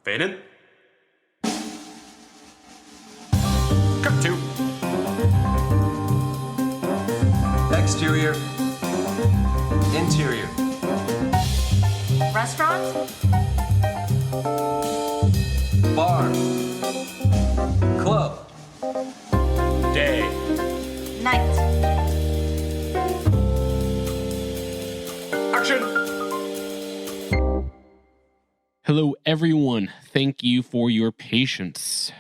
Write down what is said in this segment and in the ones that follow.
Fade in. Cut to. Exterior. Interior. Restaurant? Bar. Club. Day. Night. Action. Hello, everyone. Thank you for your patience.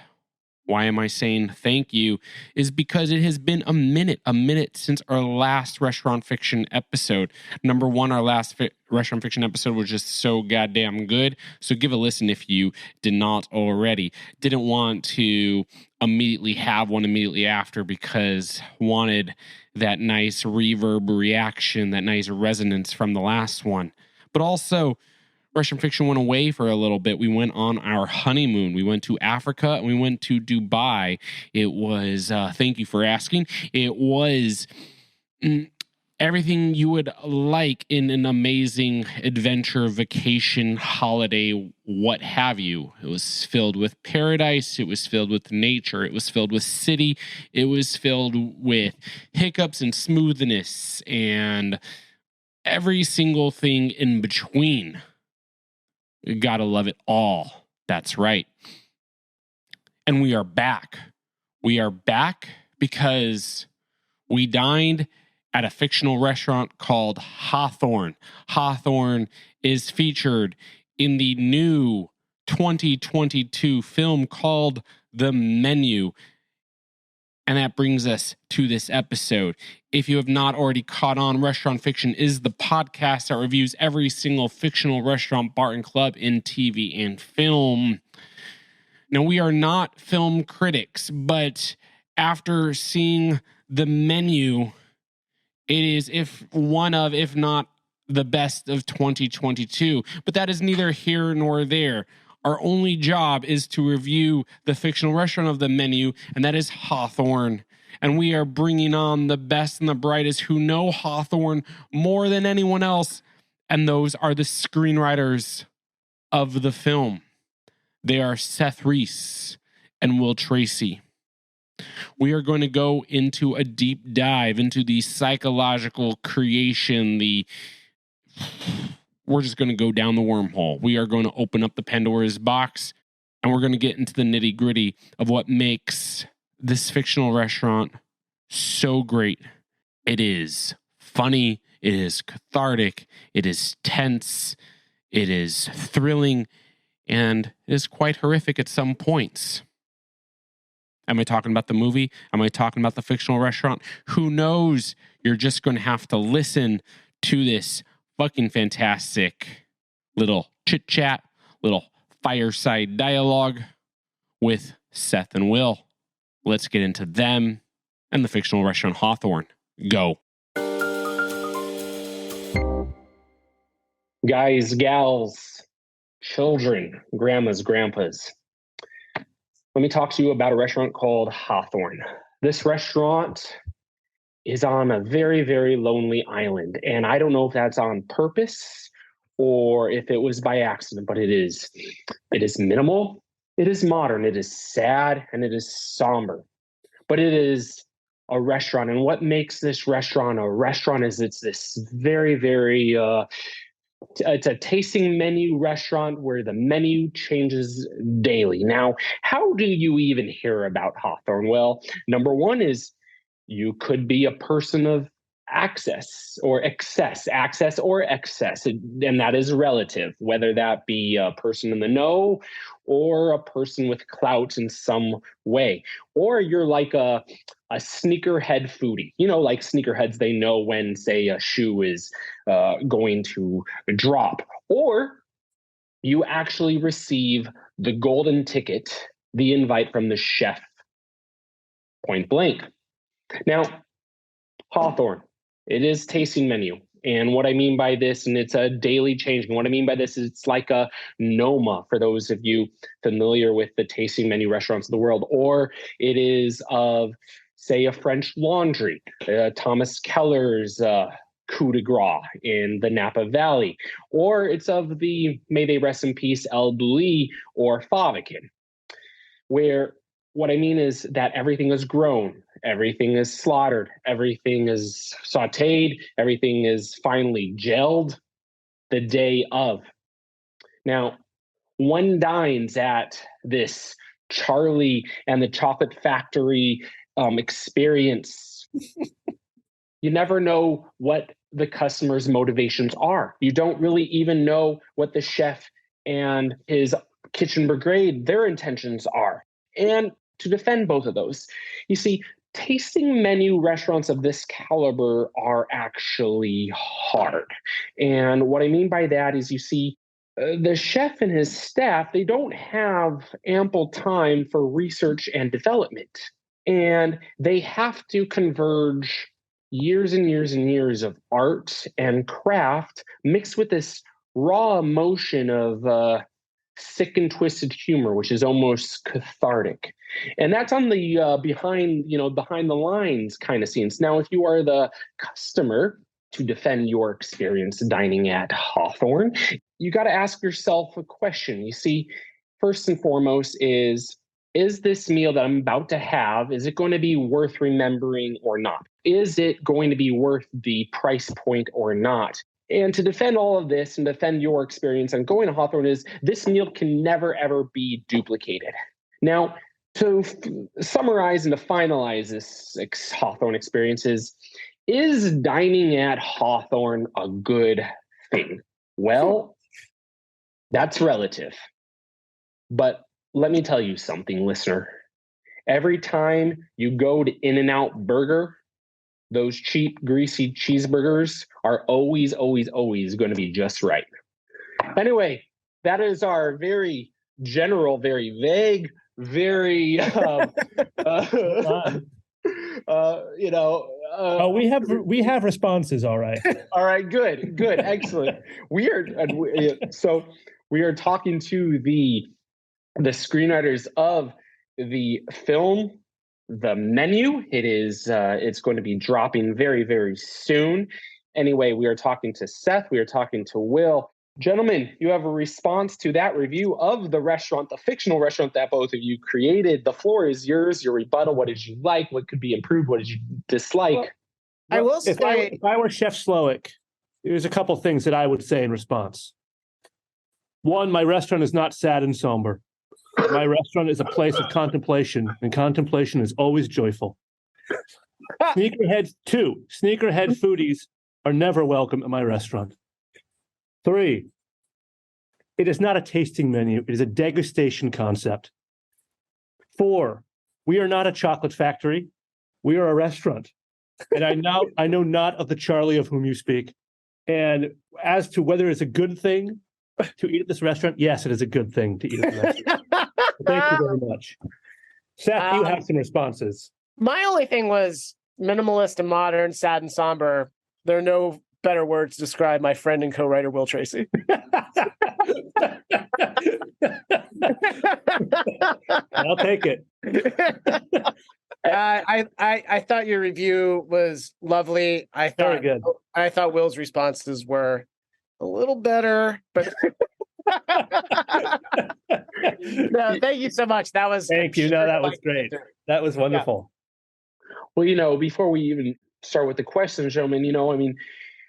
Why am I saying thank you? Is because it has been a minute since our last Restaurant Fiction episode. Number one, our last Restaurant Fiction episode was just so goddamn good. So give a listen if you did not already. Didn't want to immediately have one immediately after because wanted that nice reverb reaction, that nice resonance from the last one. But also, Restaurant Fiction went away for a little bit. We went on our honeymoon. We went to Africa and we went to Dubai. It was, thank you for asking, it was everything you would like in an amazing adventure, vacation, holiday, what have you. It was filled with paradise. It was filled with nature. It was filled with city. It was filled with hiccups and smoothness and every single thing in between. You gotta love it all. That's right. And we are back. We are back because we dined at a fictional restaurant called Hawthorn. Hawthorn is featured in the new 2022 film called The Menu. And that brings us to this episode. If you have not already caught on, Restaurant Fiction is the podcast that reviews every single fictional restaurant, bar, and club in TV and film. Now, we are not film critics, but after seeing The Menu, it is if not the best of 2022. But that is neither here nor there. Our only job is to review the fictional restaurant of The Menu, and that is Hawthorn. And we are bringing on the best and the brightest who know Hawthorn more than anyone else, and those are the screenwriters of the film. They are Seth Reiss and Will Tracy. We are going to go into a deep dive into the psychological creation, we're just going to go down the wormhole. We are going to open up the Pandora's box, and we're going to get into the nitty gritty of what makes this fictional restaurant so great. It is funny. It is cathartic. It is tense. It is thrilling, and it is quite horrific at some points. Am I talking about the movie? Am I talking about the fictional restaurant? Who knows? You're just going to have to listen to this fucking fantastic little chit chat, little fireside dialogue with Seth and Will. Let's get into them and the fictional restaurant Hawthorn. Go. Guys, gals, children, grandmas, grandpas. Let me talk to you about a restaurant called Hawthorn. This restaurant is on a very, very lonely island. And I don't know if that's on purpose or if it was by accident, but it is. It is minimal, it is modern, it is sad, and it is somber. But it is a restaurant. And what makes this restaurant a restaurant is it's this very, very, it's a tasting menu restaurant where the menu changes daily. Now, how do you even hear about Hawthorn? Well, number one is you could be a person of access or excess, and that is relative, whether that be a person in the know or a person with clout in some way. Or you're like a sneakerhead foodie. You know, like sneakerheads, they know when, say, a shoe is going to drop. Or you actually receive the golden ticket, the invite from the chef, point blank. Now, Hawthorn, it is tasting menu. And what I mean by this, and it's a daily change. And what I mean by this is it's like a NOMA for those of you familiar with the tasting menu restaurants of the world. Or it is of, say, a French Laundry, Thomas Keller's coup de grace in the Napa Valley, or it's of the, may they rest in peace, El Bulli or Favakin, where what I mean is that everything is grown, everything is slaughtered, everything is sauteed, everything is finally gelled the day of. Now, one dines at this Charlie and the Chocolate Factory experience. You never know what the customer's motivations are. You don't really even know what the chef and his kitchen brigade, their intentions are. And to defend both of those, you see, tasting menu restaurants of this caliber are actually hard. And what I mean by that is, you see, the chef and his staff, they don't have ample time for research and development. And they have to converge years and years and years of art and craft mixed with this raw emotion of sick and twisted humor, which is almost cathartic. And that's on the behind the lines kind of scenes. Now, if you are the customer to defend your experience dining at Hawthorn, you got to ask yourself a question. You see, first and foremost is this meal that I'm about to have, is it going to be worth remembering or not? Is it going to be worth the price point or not? And to defend all of this and defend your experience on going to Hawthorn is, this meal can never, ever be duplicated. Now, to summarize and to finalize this Hawthorn experience is dining at Hawthorn a good thing? Well, that's relative. But let me tell you something, listener. Every time you go to In-N-Out Burger, those cheap, greasy cheeseburgers are always, always, always going to be just right. Anyway, that is our very general, very vague, very, we have responses, all right. All right, good, excellent. We are talking to the screenwriters of the film, The Menu. It's going to be dropping very, very soon. Anyway, we are talking to Seth. We are talking to Will. Gentlemen, you have a response to that review of the restaurant, the fictional restaurant that both of you created. The floor is yours. Your rebuttal. What did you like? What could be improved? What did you dislike? I will say, if I were Chef Slowick, there's a couple things that I would say in response. One, my restaurant is not sad and somber. My restaurant is a place of contemplation, and contemplation is always joyful. Sneakerhead foodies are never welcome at my restaurant. 3, it is not a tasting menu. It is a degustation concept. 4, we are not a chocolate factory. We are a restaurant. And I know not of the Charlie of whom you speak. And as to whether it's a good thing to eat at this restaurant, yes, it is a good thing to eat at the restaurant. Thank you very much. Seth, you have some responses. My only thing was minimalist and modern, sad and somber. There are no better words to describe my friend and co-writer Will Tracy. I'll take it. I thought your review was lovely. Very good. I thought Will's responses were a little better, but no, thank you so much. That was thank you. No, that was great. That was wonderful. Yeah. Well, before we even start with the questions, gentlemen,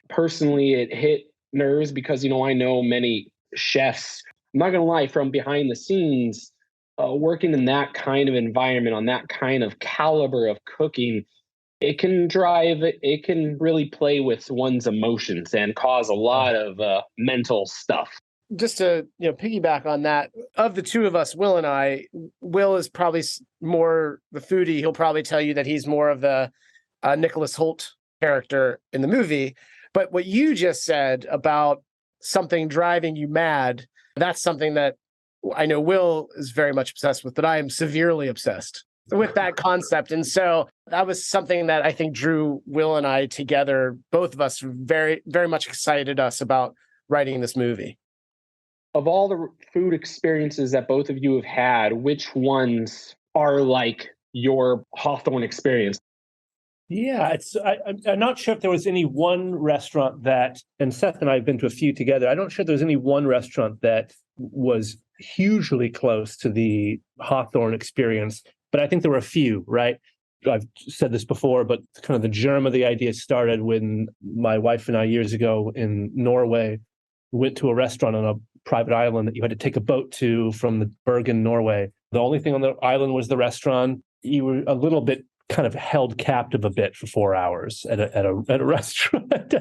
personally, it hit nerves because, I know many chefs. I'm not going to lie, from behind the scenes, working in that kind of environment, on that kind of caliber of cooking, it can really play with one's emotions and cause a lot of mental stuff. Just to piggyback on that, of the two of us, Will and I, Will is probably more the foodie. He'll probably tell you that he's more of the Nicholas Hoult character in the movie. But what you just said about something driving you mad, that's something that I know Will is very much obsessed with, but I am severely obsessed with that concept. And so that was something that I think drew Will and I together. Both of us very, very much excited us about writing this movie. Of all the food experiences that both of you have had, which ones are like your Hawthorn experience? Yeah, I'm not sure if there was any one restaurant that, and Seth and I have been to a few together. I'm not sure there was any one restaurant that was hugely close to the Hawthorn experience, but I think there were a few, right? I've said this before, but kind of the germ of the idea started when my wife and I years ago in Norway went to a restaurant on a private island that you had to take a boat to from the Bergen, Norway. The only thing on the island was the restaurant. You were a little bit kind of held captive a bit for 4 hours at a restaurant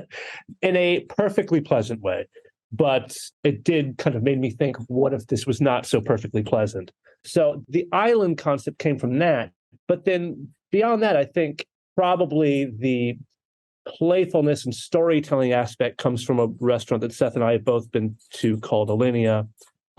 in a perfectly pleasant way. But it did kind of made me think, what if this was not so perfectly pleasant? So the island concept came from that. But then beyond that, I think probably the playfulness and storytelling aspect comes from a restaurant that Seth and I have both been to called Alinea.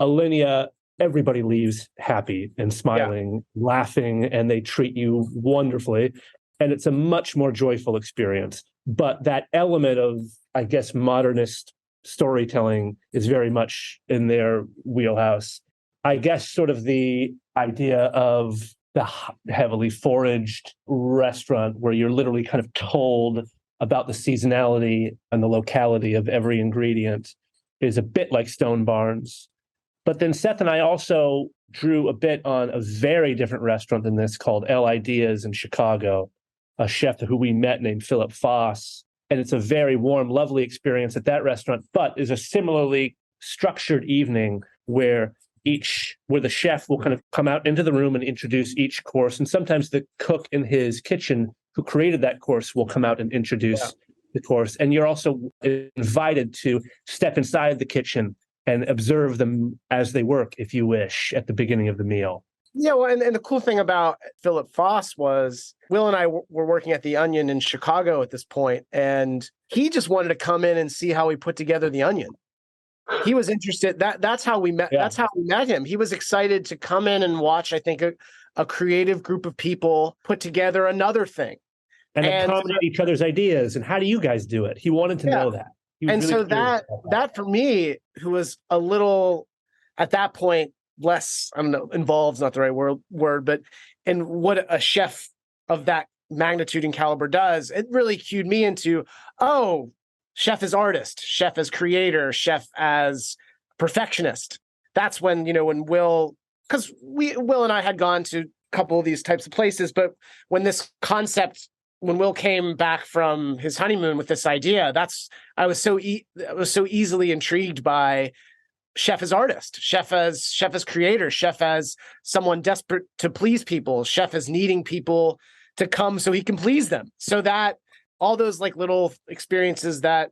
Alinea, everybody leaves happy and smiling, laughing, and they treat you wonderfully. And it's a much more joyful experience. But that element of, I guess, modernist storytelling is very much in their wheelhouse. I guess sort of the idea of the heavily foraged restaurant where you're literally kind of told about the seasonality and the locality of every ingredient is a bit like Stone Barns. But then Seth and I also drew a bit on a very different restaurant than this called El Ideas in Chicago, a chef who we met named Philip Foss. And it's a very warm, lovely experience at that restaurant, but is a similarly structured evening where the chef will kind of come out into the room and introduce each course. And sometimes the cook in his kitchen who created that course will come out and introduce the course. And you're also invited to step inside the kitchen and observe them as they work, if you wish, at the beginning of the meal. Yeah, well, and the cool thing about Philip Foss was Will and I were working at the Onion in Chicago at this point, and he just wanted to come in and see how we put together the Onion. He was interested. That's how we met. Yeah. That's how we met him. He was excited to come in and watch, I think, a creative group of people put together another thing. And accommodate each other's ideas. And how do you guys do it? He wanted to know that. And really so that for me, who was a little, at that point, less, I don't know, involved's not the right word, but in what a chef of that magnitude and caliber does, it really cued me into, oh, chef as artist, chef as creator, chef as perfectionist. That's when, when Will, because Will and I had gone to a couple of these types of places, but when Will came back from his honeymoon with this idea, I was so easily intrigued by chef as artist, chef as creator, chef as someone desperate to please people, chef as needing people to come so he can please them. So that all those like little experiences that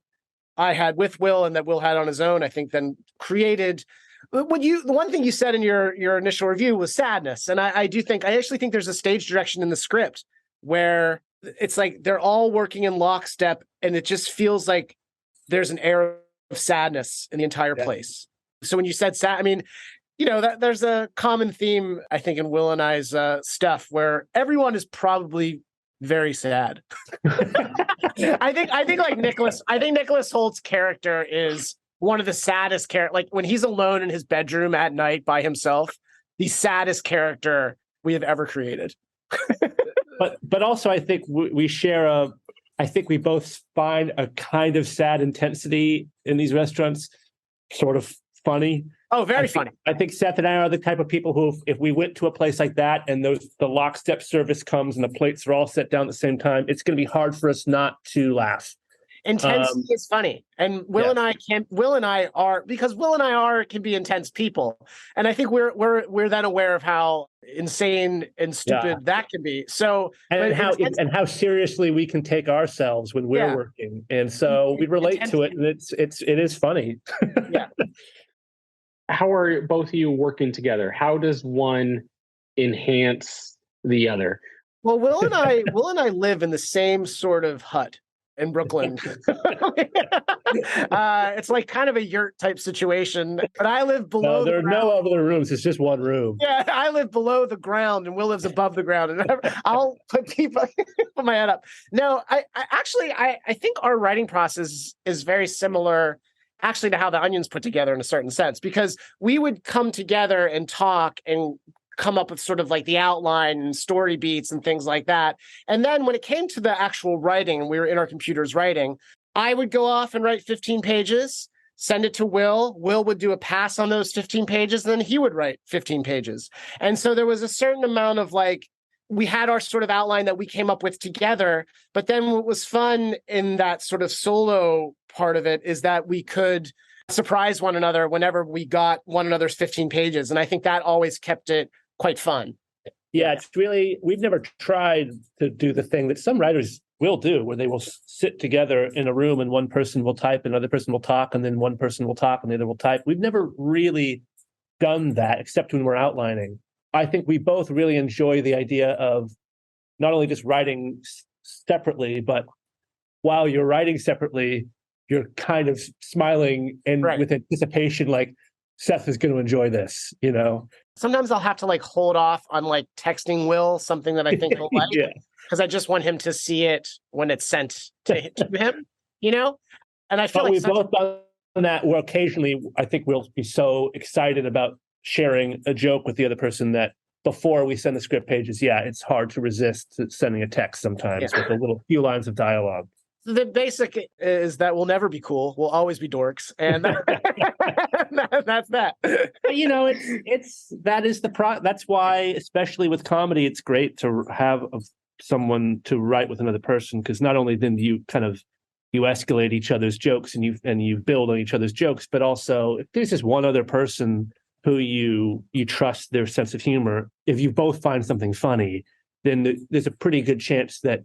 I had with Will and that Will had on his own, I think then created the one thing you said in your initial review was sadness. And I actually think there's a stage direction in the script where it's like they're all working in lockstep and it just feels like there's an air of sadness in the entire place. So when you said sad, I mean, that there's a common theme, I think, in Will and I's stuff where everyone is probably very sad. I think like Nicholas Holt's character is one of the saddest characters. Like when he's alone in his bedroom at night by himself, the saddest character we have ever created. But also I think we share I think we both find a kind of sad intensity in these restaurants, sort of funny. Oh, very funny. I think Seth and I are the type of people who, if we went to a place like that and the lockstep service comes and the plates are all set down at the same time, it's going to be hard for us not to laugh. Intensity is funny, and Will and I can be intense people, and I think we're then aware of how insane and stupid that can be. So and how seriously we can take ourselves when we're working, and so we relate to it, and it is funny. Yeah. How are both of you working together? How does one enhance the other? Well, Will and I live in the same sort of hut in Brooklyn. It's like kind of a yurt type situation, but I live below. There are no other rooms. It's just one room. Yeah, I live below the ground, and Will lives above the ground. And I'll put my head up. No, I think our writing process is very similar, actually, to how the Onion's put together in a certain sense, because we would come together and talk and come up with sort of like the outline and story beats and things like that. And then when it came to the actual writing, and we were in our computers writing, I would go off and write 15 pages, send it to Will. Will would do a pass on those 15 pages, and then he would write 15 pages. And so there was a certain amount of like, we had our sort of outline that we came up with together. But then what was fun in that sort of solo part of it is that we could surprise one another whenever we got one another's 15 pages. And I think that always kept it quite fun. Yeah, it's really, we've never tried to do the thing that some writers will do, where they will sit together in a room and one person will type, another person will talk, and then one person will talk and the other will type. We've never really done that except when we're outlining. I think we both really enjoy the idea of not only just writing separately, but while you're writing separately, you're kind of smiling and with anticipation, like Seth is going to enjoy this, you know? Sometimes I'll have to like hold off on like texting Will something that I think he'll like, because I just want him to see it when it's sent to him, you know? And I feel like we've both done that where occasionally I think we'll be so excited about sharing a joke with the other person that before we send the script pages, it's hard to resist sending a text sometimes with a few lines of dialogue. The basic is that we'll never be cool. We'll always be dorks. And that's that. You know, that's why, especially with comedy, it's great to have someone to write with another person, because not only then you escalate each other's jokes and you build on each other's jokes, but also if there's just one other person who you trust their sense of humor, if you both find something funny, then there's a pretty good chance that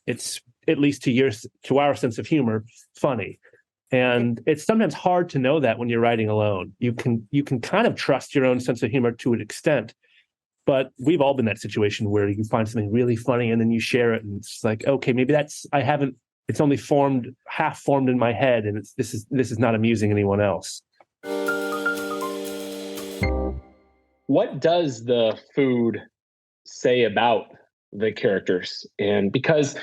it's, at least to our sense of humor, funny. And it's sometimes hard to know that when you're writing alone. You can kind of trust your own sense of humor to an extent, but we've all been in that situation where you find something really funny and then you share it, and it's like, okay, maybe it's only half formed in my head, and this is not amusing anyone else. What does the food say about the characters? And because,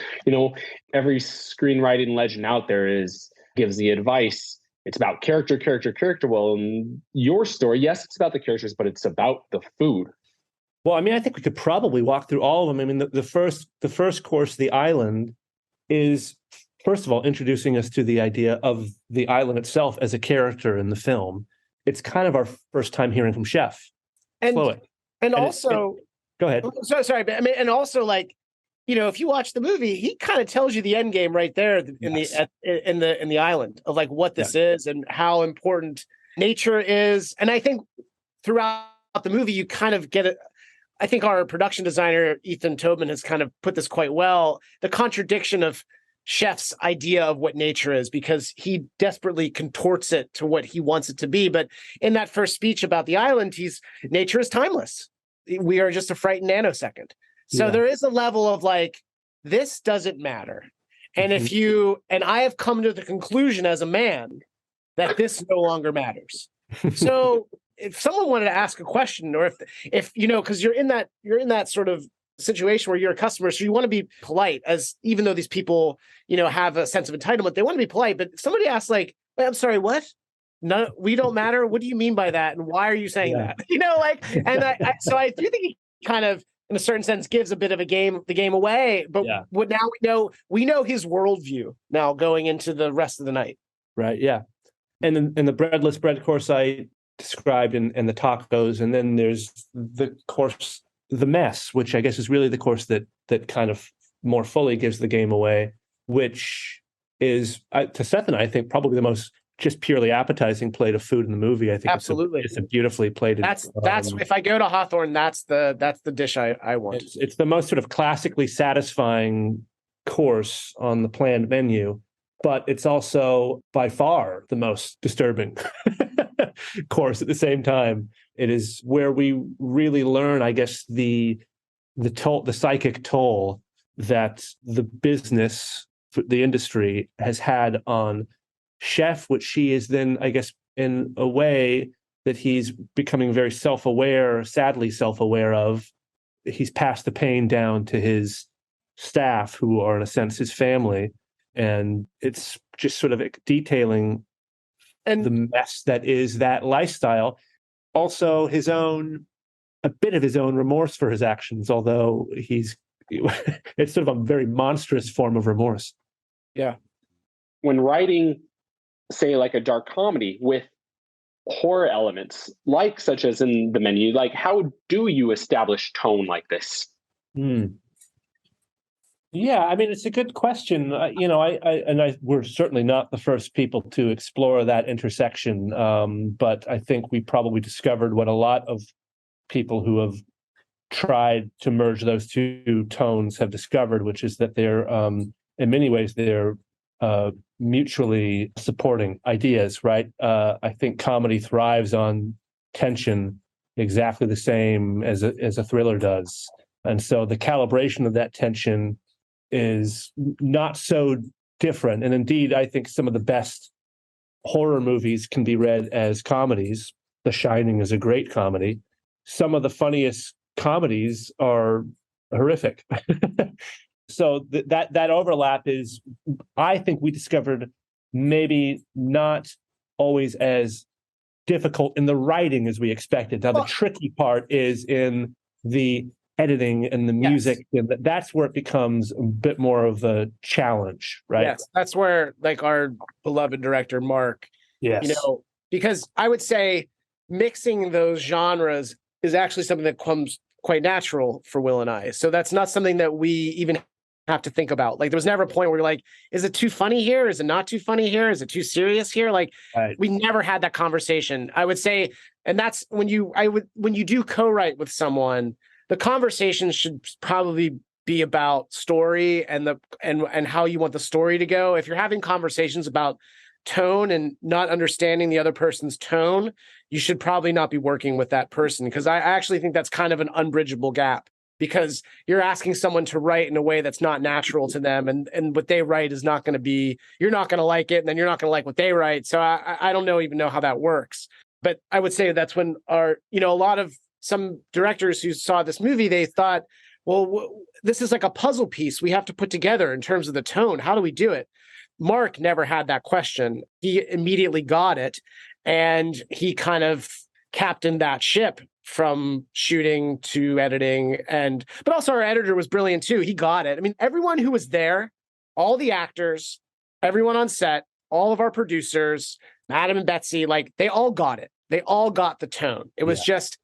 every screenwriting legend out there gives the advice, it's about character. Well, in your story, yes, it's about the characters, but it's about the food. Well, I mean, I think we could probably walk through all of them. I mean, the first course, the island, is first of all introducing us to the idea of the island itself as a character in the film. It's kind of our first time hearing from Chef. And also, go ahead. So sorry, but I mean, and also, like, if you watch the movie, he kind of tells you the end game right there in the island of like what this is and how important nature is. And I think throughout the movie, you kind of get it. I think our production designer Ethan Tobin has kind of put this quite well. The contradiction of Chef's idea of what nature is, because he desperately contorts it to what he wants it to be. But in that first speech about the island, nature is timeless. We are just a frightened nanosecond. So there is a level of like, this doesn't matter. And and I have come to the conclusion as a man that this no longer matters. So if someone wanted to ask a question, or if because you're in that sort of situation where you're a customer, so you want to be polite, as even though these people, have a sense of entitlement, they want to be polite. But if somebody asks like, wait, I'm sorry, what? No, we don't matter. What do you mean by that? And why are you saying that? So I do think he kind of, in a certain sense, gives a bit of the game away. But what now we know his worldview now going into the rest of the night. Right. Yeah. And then the breadless bread course I described, and the tacos, and then there's the course, the mess, which I guess is really the course that kind of more fully gives the game away, which is to Seth and I think probably the most just purely appetizing plate of food in the movie. I think absolutely it's a beautifully plated. That's if I go to Hawthorn, that's the dish I want. It's the most sort of classically satisfying course on the planned menu, but it's also by far the most disturbing course at the same time. It is where we really learn, I guess, the psychic toll that the business, the industry has had on Chef, which she is then, I guess, in a way that he's becoming very sadly self-aware of. He's passed the pain down to his staff, who are in a sense his family. And it's just sort of detailing the mess that is that lifestyle. Also his own a bit of his own remorse for his actions, although it's sort of a very monstrous form of remorse. Yeah. When writing, say, like a dark comedy with horror elements, like such as in The Menu, like how do you establish tone like this? Yeah, I mean, it's a good question. We're certainly not the first people to explore that intersection. But I think we probably discovered what a lot of people who have tried to merge those two tones have discovered, which is that they're, in many ways, they're mutually supporting ideas, right? I think comedy thrives on tension exactly the same as a thriller does. And so the calibration of that tension is not so different. And indeed, I think some of the best horror movies can be read as comedies. The Shining is a great comedy. Some of the funniest comedies are horrific. So that overlap is, I think we discovered, maybe not always as difficult in the writing as we expected. Now, the tricky part is in the editing and the music, and that's where it becomes a bit more of a challenge, right? Yes, that's where, like, our beloved director Mark, because I would say mixing those genres is actually something that comes quite natural for Will and I. So that's not something that we even have to think about. Like, there was never a point where you're like, is it too funny here? Is it not too funny here? Is it too serious here? Like, we never had that conversation, I would say. And that's when you do co-write with someone, the conversation should probably be about story and how you want the story to go. If you're having conversations about tone and not understanding the other person's tone, you should probably not be working with that person, because I actually think that's kind of an unbridgeable gap, because you're asking someone to write in a way that's not natural to them, and what they write is not going to be, you're not going to like it, and then you're not going to like what they write. So I don't even know how that works. But I would say that's when a lot of some directors who saw this movie, they thought, well, this is like a puzzle piece we have to put together in terms of the tone. How do we do it? Mark never had that question. He immediately got it, and he kind of captained that ship from shooting to editing. But also our editor was brilliant too. He got it. I mean, everyone who was there, all the actors, everyone on set, all of our producers, Adam and Betsy, like, they all got it. They all got the tone. It was just,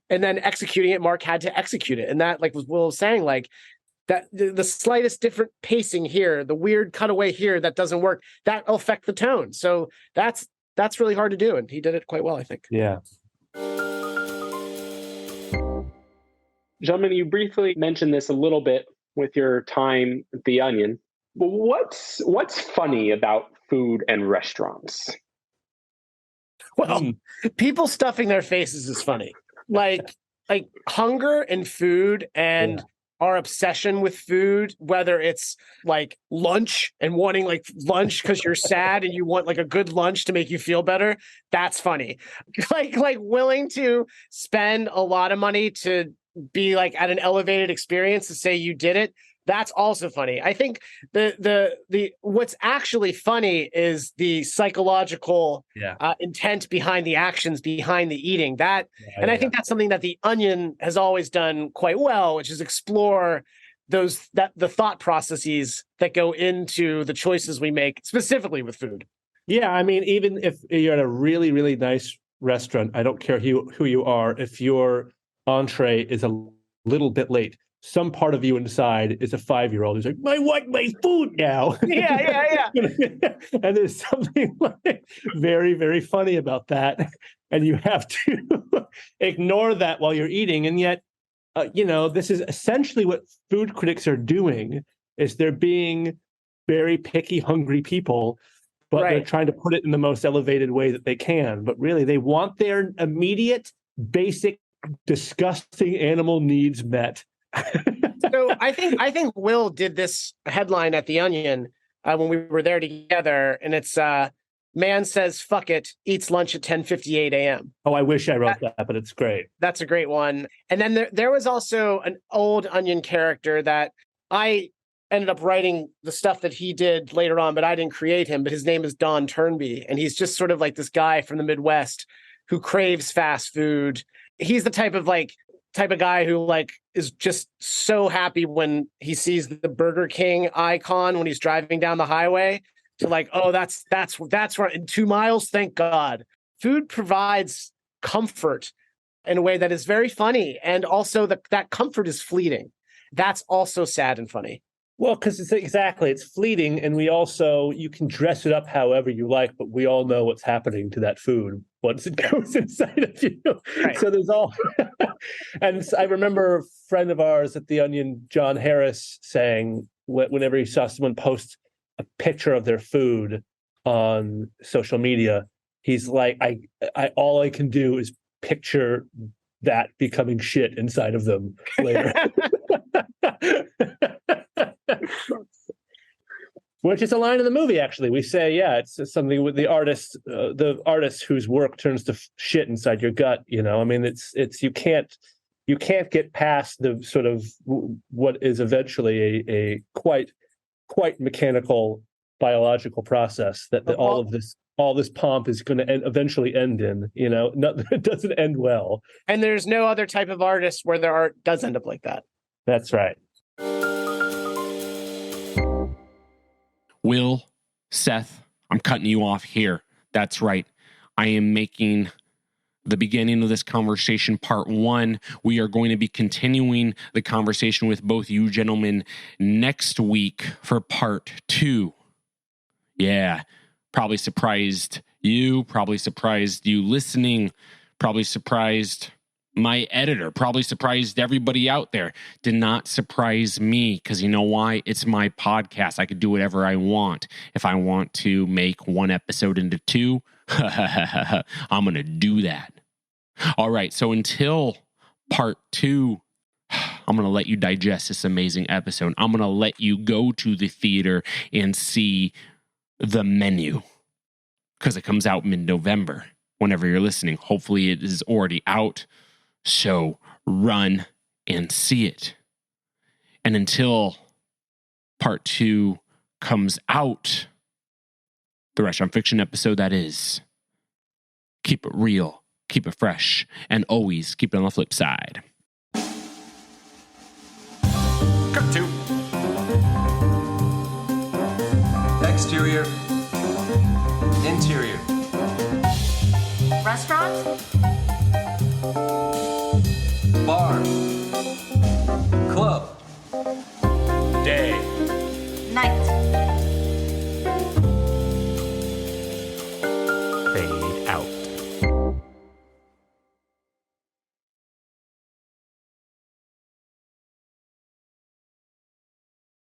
and then executing it, Mark had to execute it. And that, like was Will was saying, like, that the slightest different pacing here, the weird cutaway here that doesn't work, that'll affect the tone. So that's really hard to do. And he did it quite well, I think. Yeah. Gentlemen, you briefly mentioned this a little bit with your time at The Onion. But what's funny about food and restaurants? Well, people stuffing their faces is funny. Like hunger and food and our obsession with food, whether it's like lunch and wanting like lunch because you're sad and you want like a good lunch to make you feel better. That's funny. Like willing to spend a lot of money to be like at an elevated experience to say you did it. That's also funny. I think the what's actually funny is the psychological intent behind the actions, behind the eating. I think that's something that The Onion has always done quite well, which is explore the thought processes that go into the choices we make, specifically with food. Yeah, I mean, even if you're at a really, really nice restaurant, I don't care who you are, if your entree is a little bit late, some part of you inside is a 5-year-old who's like, I want my food now. Yeah. And there's something like very, very funny about that. And you have to ignore that while you're eating. And yet, this is essentially what food critics are doing, is they're being very picky, hungry people, but they're trying to put it in the most elevated way that they can. But really, they want their immediate, basic, disgusting animal needs met. So I think Will did this headline at The Onion when we were there together, and it's man says fuck it, eats lunch at 10:58 a.m. Oh, I wish I wrote that, but it's great. That's a great one. And then there was also an old Onion character that I ended up writing the stuff that he did later on, but I didn't create him. But his name is Don Turnby, and he's just sort of like this guy from the Midwest who craves fast food. He's the type of like type of guy who like is just so happy when he sees the Burger King icon when he's driving down the highway to like, oh, that's right. In 2 miles, thank God. Food provides comfort in a way that is very funny. And also that comfort is fleeting. That's also sad and funny. Well, because it's fleeting, and you can dress it up however you like, but we all know what's happening to that food once it goes inside of you. Right. So there's all, and I remember a friend of ours at The Onion, John Harris, saying whenever he saw someone post a picture of their food on social media, he's like, I all I can do is picture that becoming shit inside of them later. Which is a line in the movie, actually. We say, yeah, it's something with the artist whose work turns to shit inside your gut. You know, I mean, it's you can't get past the sort of what is eventually a quite mechanical biological process that all this pomp is going to eventually end in. You know, it doesn't end well. And there's no other type of artist where their art does end up like that. That's right. Will, Seth, I'm cutting you off here. That's right. I am making the beginning of this conversation part 1. We are going to be continuing the conversation with both you gentlemen next week for part 2. Yeah, probably surprised you listening, probably surprised my editor, probably surprised everybody out there. Did not surprise me, because you know why? It's my podcast. I could do whatever I want. If I want to make one episode into 2, I'm going to do that. All right, so until part 2, I'm going to let you digest this amazing episode. I'm going to let you go to the theater and see the menu, because it comes out mid-November. Whenever you're listening, hopefully it is already out. So run and see it. And until part 2 comes out, the Restaurant Fiction episode that is, keep it real, keep it fresh, and always keep it on the flip side. Cut to. Exterior. Interior. Restaurant?